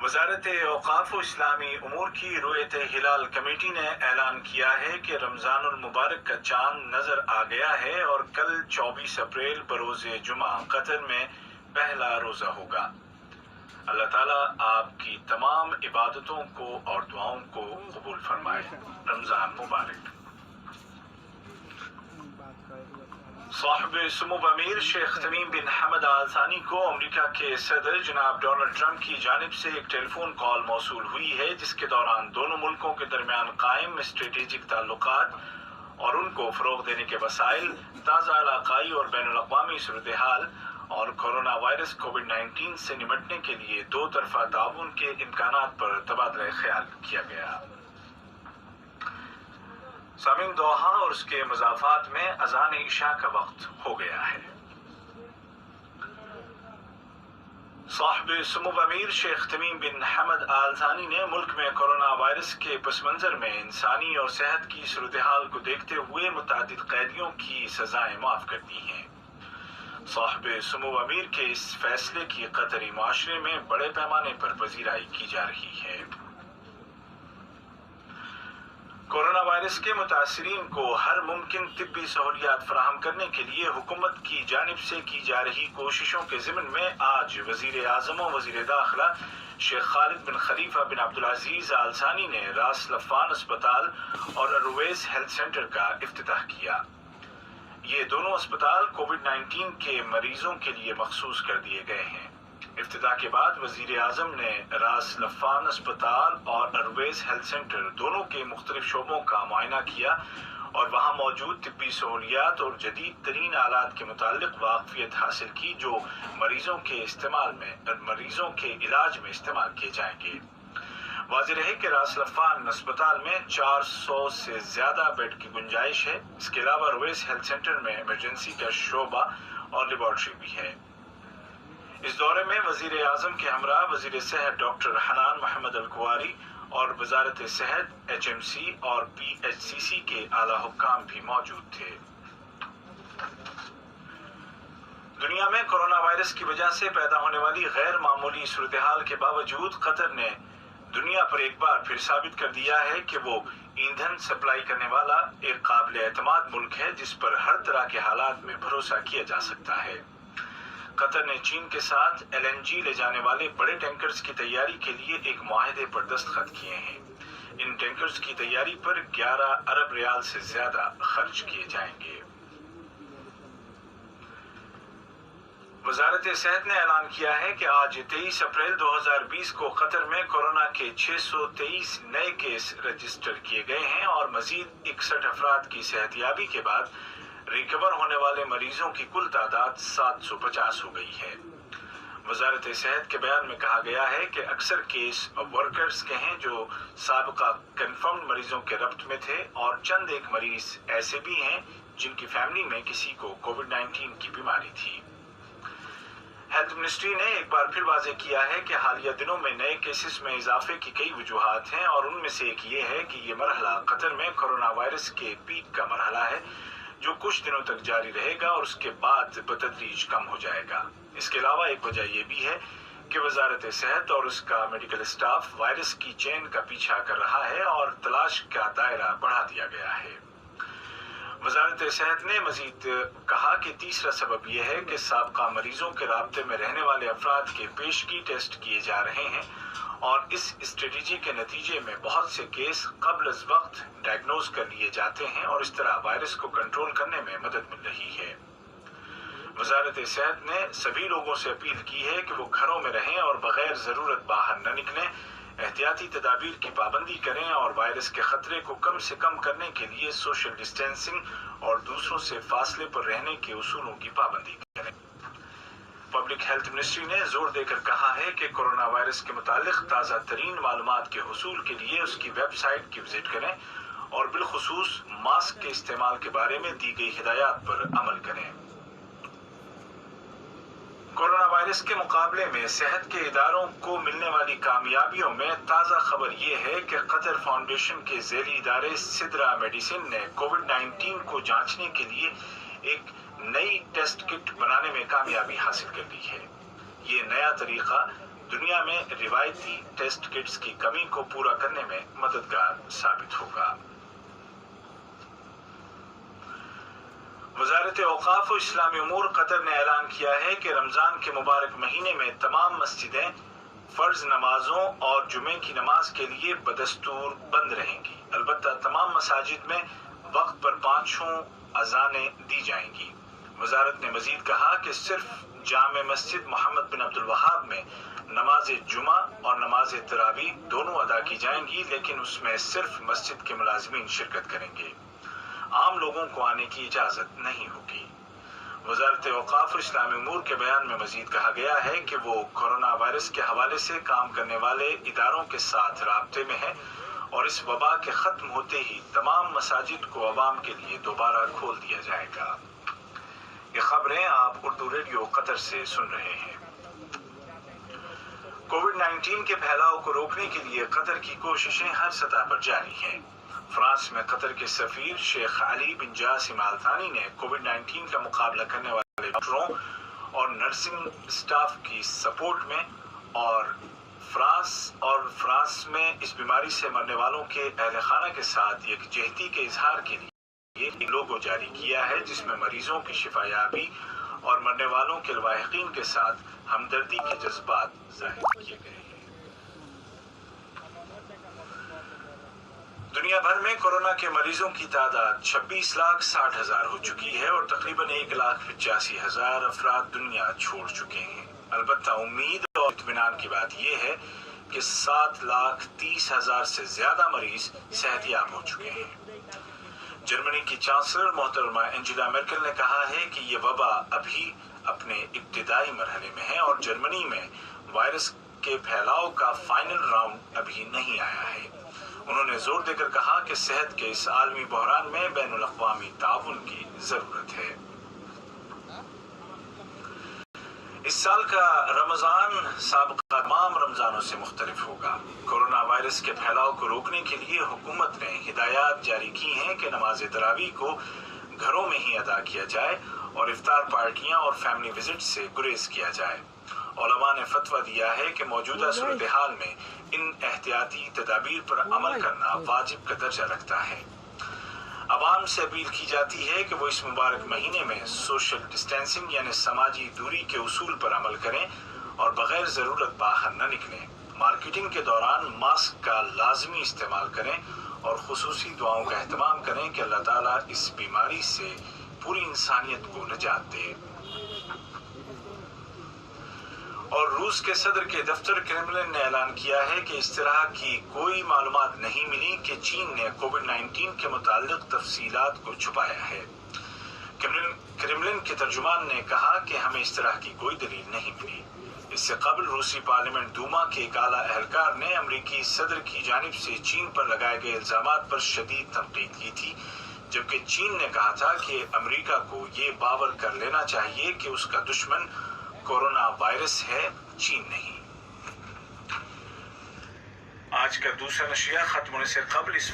वजारत औकाफ व इस्लामी उमूर की रुयत हिलाल कमेटी ने ऐलान किया है कि रमज़ानुल मुबारक का चांद नज़र आ गया है और कल 24 अप्रैल बरोज़ जुमा कतर में पहला रोज़ा होगा। अल्लाह ताला आपकी तमाम इबादतों को और दुआओं को कबूल फरमाए। रमज़ान मुबारक। साहिब सुमुब अमीर शेख तमीम बिन हमद आल थानी को अमेरिका के सदर जनाब डोनाल्ड ट्रंप की जानिब से एक टेलीफोन कॉल मौसूल हुई है, जिसके दौरान दोनों मुल्कों के दरमियान कायम स्ट्रेटेजिक ताल्लुकात और उनको फ़रोग़ देने के वसाइल, ताज़ा इलाक़ाई और बैनुल-अक़वामी सूरत हाल और कोरोना वायरस कोविड-19 से निपटने के लिए दो तरफ़ा ताउन के इम्कानात पर तबादला ख्याल किया गया। सामीन, दोहा और उसके मज़ाफ़ात में अज़ान इशा का वक्त हो गया है। साहिब सुमुब अमीर शेख तमीम बिन हमद आल थानी ने मुल्क में कोरोना वायरस के पस मंज़र में इंसानी और सेहत की सूरत हाल को देखते हुए मुतअद्दिद कैदियों की सज़ाएं माफ़ कर दी हैं। साहिब सुमुब अमीर के इस फैसले की कतरी माशरे में बड़े पैमाने पर पजीराई की जा रही है। कोरोना वायरस के मुतासिरीन को हर मुमकिन तिब्बी सहूलियात फराहम करने के लिए हुकूमत की जानिब से की जा रही कोशिशों के ज़िमन में आज वज़ीर आज़म और वज़ीर दाखिला शेख खालिद बिन खलीफा बिन अब्दुल अजीज़ आल सानी ने रास लफ़ान अस्पताल और अरवैस हेल्थ सेंटर का इफ्तिताह किया। ये दोनों अस्पताल कोविड-19 के मरीजों के लिए मखसूस कर दिए गए हैं। इफ्तिताह के बाद वज़ीर आज़म ने रास लफ़ान अस्पताल और अरवैस हेल्थ सेंटर दोनों के मुख्तलिफ शोबों का मुआयना किया और वहाँ मौजूद तिब्बी सहूलियात और जदीद तरीन आलात के मुतालिक वाक़फियत हासिल की, जो मरीजों के इलाज में इस्तेमाल किए जाएंगे। वाज़ेह रहे कि रास लफ़ान अस्पताल में 400 से ज़्यादा बेड की गुंजाइश है। इसके अलावा अरवैस हेल्थ सेंटर में इमरजेंसी का शोबा और लेबॉर्ट्री भी है। इस दौरे में वज़ीर आज़म के हमरा वज़ीर सेहत डॉक्टर हनान मोहम्मद अल-कुवारी और वज़ारत सेहत, HMC और PHCC के आला हुक्काम भी मौजूद थे। दुनिया में कोरोना वायरस की वजह से पैदा होने वाली गैर मामूली सूरत हाल के बावजूद कतर ने दुनिया पर एक बार फिर साबित कर दिया है कि वो ईंधन सप्लाई करने वाला एक काबिल एतमाद मुल्क है, जिस पर हर तरह के हालात में भरोसा किया जा सकता है। कतर ने चीन के साथ LNG ले जाने वाले बड़े टैंकर्स की तैयारी के लिए एक मुआहदे पर दस्तखत किए हैं। इन टैंकर्स की तैयारी पर 11 अरब रियाल से ज्यादा खर्च किए जाएंगे। वजारत सेहत ने ऐलान किया है कि आज 23 अप्रैल 2020 को कतर में कोरोना के 623 नए केस रजिस्टर किए गए हैं और मजीद 61 अफराद की सेहतयाबी के बाद रिकवर होने वाले मरीजों की कुल तादाद 750 हो गई है। वजारत सेहत के बयान में कहा गया है कि अक्सर केस वर्कर्स के हैं जो साबिका कन्फर्म मरीजों के रब्त में थे और चंद एक मरीज ऐसे भी हैं जिनकी फैमिली में किसी को कोविड-19 की बीमारी थी। हेल्थ मिनिस्ट्री ने एक बार फिर वाज़ेह किया है कि हालिया दिनों में नए केसेस में इजाफे की कई वजूहात हैं और उनमें से एक ये है कि ये मरहला कतर में कोरोना वायरस के पीक का मरहला है, जो कुछ दिनों तक जारी रहेगा और उसके बाद बतदरीज कम हो जाएगा। इसके अलावा एक वजह यह भी है कि वजारत सेहत और उसका मेडिकल स्टाफ वायरस की चेन का पीछा कर रहा है और तलाश का दायरा बढ़ा दिया गया है। वजारत सेहत ने मजीद कहा कि तीसरा सबब यह है कि साबका मरीजों के राब्ते में रहने वाले अफराद के पेशगी टेस्ट किए जा रहे हैं और इस स्ट्रेटजी के नतीजे में बहुत से केस कब्ल अज़ वक्त डायग्नोज कर लिए जाते हैं और इस तरह वायरस को कंट्रोल करने में मदद मिल रही है। वजारत सेहत ने सभी लोगों से अपील की है कि वो घरों में रहें और बगैर ज़रूरत बाहर न निकलें, एहतियाती तदाबीर की पाबंदी करें और वायरस के खतरे को कम से कम करने के लिए सोशल डिस्टेंसिंग और दूसरों से फासले पर रहने के उसूलों की पाबंदी करें। पब्लिक हेल्थ मिनिस्ट्री ने जोर देकर कहा है कि कोरोना वायरस के मुतालिक ताज़ा तरीन मालूमात के हुसूल के लिए उसकी वेबसाइट की विजिट करें और बिलखुसूस मास्क के इस्तेमाल के बारे में दी गई हिदायत पर अमल करें। कोरोना वायरस के मुकाबले में सेहत के इदारों को मिलने वाली कामयाबियों में ताज़ा खबर ये है कि कतर फाउंडेशन के ज़ेली इदारे सिद्रा मेडिसिन ने कोविड-19 को जांचने के लिए एक नई टेस्ट किट बनाने में कामयाबी हासिल कर ली है। ये नया तरीका دنیا میں روایتی ٹیسٹ کٹس کی کمی کو پورا کرنے میں مددگار ثابت ہوگا۔ وزارت اوقاف و اسلامی امور قطر نے اعلان کیا ہے کہ رمضان کے مبارک مہینے میں تمام مسجدیں فرض نمازوں اور جمعے کی نماز کے لیے بدستور بند رہیں گی، البتہ تمام مساجد میں وقت پر 5 اذانیں دی جائیں گی۔ وزارت نے مزید کہا کہ صرف جامع مسجد محمد بن عبد الوہاب میں نماز جمعہ اور نماز تراویح دونوں ادا کی جائیں گی، لیکن اس میں صرف مسجد کے ملازمین شرکت کریں گے، عام لوگوں کو آنے کی اجازت نہیں ہوگی۔ وزارت اوقاف و اسلامی امور کے بیان میں مزید کہا گیا ہے کہ وہ کورونا وائرس کے حوالے سے کام کرنے والے اداروں کے ساتھ رابطے میں ہے اور اس وبا کے ختم ہوتے ہی تمام مساجد کو عوام کے لیے دوبارہ کھول دیا جائے گا۔ یہ خبریں آپ اردو ریڈیو قطر سے سن رہے ہیں۔ کووڈ-19 کے پھیلاؤ کو روکنے کے لیے قطر کی کوششیں ہر سطح پر جاری ہیں۔ فرانس میں قطر کے سفیر شیخ علی بن جاسم آل ثانی نے کووڈ-19 کا مقابلہ کرنے والے ڈاکٹروں اور نرسنگ اسٹاف کی سپورٹ میں اور فرانس میں اس بیماری سے مرنے والوں کے اہل خانہ کے ساتھ یکجہتی کے اظہار کے لیے ایک لوگو جاری کیا ہے، جس میں مریضوں کی شفا یابی اور مرنے والوں کے لواحقین کے ساتھ ہمدردی کے جذبات ظاہر کیے گئے ہیں۔ دنیا بھر میں کورونا کے مریضوں کی تعداد 26,60,000 ہو چکی ہے اور تقریباً 1,85,000 افراد دنیا چھوڑ چکے ہیں۔ البتہ امید اور اطمینان کی بات یہ ہے کہ 7,30,000 سے زیادہ مریض صحت یاب ہو چکے ہیں۔ جرمنی کی چانسلر محترمہ انجیلا مرکل نے کہا ہے کہ یہ وبا ابھی اپنے ابتدائی مرحلے میں ہے اور جرمنی میں وائرس کے پھیلاؤ کا فائنل راؤنڈ ابھی نہیں آیا ہے۔ انہوں نے زور دے کر کہا کہ صحت کے اس عالمی بحران میں بین الاقوامی تعاون کی ضرورت ہے۔ اس سال کا رمضان سابقہ تمام رمضانوں سے مختلف ہوگا۔ کورونا وائرس کے پھیلاؤ کو روکنے کے لیے حکومت نے ہدایات جاری کی ہیں کہ نماز تراویح کو گھروں میں ہی ادا کیا جائے اور افطار پارٹیاں اور فیملی وزٹ سے گریز کیا جائے۔ علماء نے فتویٰ دیا ہے کہ موجودہ صورتحال میں ان احتیاطی تدابیر پر عمل کرنا واجب کا درجہ رکھتا ہے۔ عوام سے اپیل کی جاتی ہے کہ وہ اس مبارک مہینے میں سوشل ڈسٹینسنگ یعنی سماجی دوری کے اصول پر عمل کریں اور بغیر ضرورت باہر نہ نکلیں، مارکیٹنگ کے دوران ماسک کا لازمی استعمال کریں اور خصوصی دعاؤں کا اہتمام کریں کہ اللہ تعالیٰ اس بیماری سے پوری انسانیت کو نجات دے۔ اور روس کے صدر کے دفتر کرملن نے اعلان کیا ہے کہ اس طرح کی کوئی معلومات نہیں ملی کہ چین نے کووڈ-19 کے متعلق تفصیلات کو چھپایا ہے۔ کرملن کے ترجمان نے کہا کہ ہمیں اس طرح کی کوئی دلیل نہیں ملی۔ اس سے قبل روسی پارلیمنٹ دوما کے ایک اعلیٰ اہلکار نے امریکی صدر کی جانب سے چین پر لگائے گئے الزامات پر شدید تنقید کی تھی، جبکہ چین نے کہا تھا کہ امریکہ کو یہ باور کر لینا چاہیے کہ اس کا دشمن کورونا وائرس ہے، چین نہیں۔ آج کا دوسرا نشریہ ختم ہونے سے قبل اس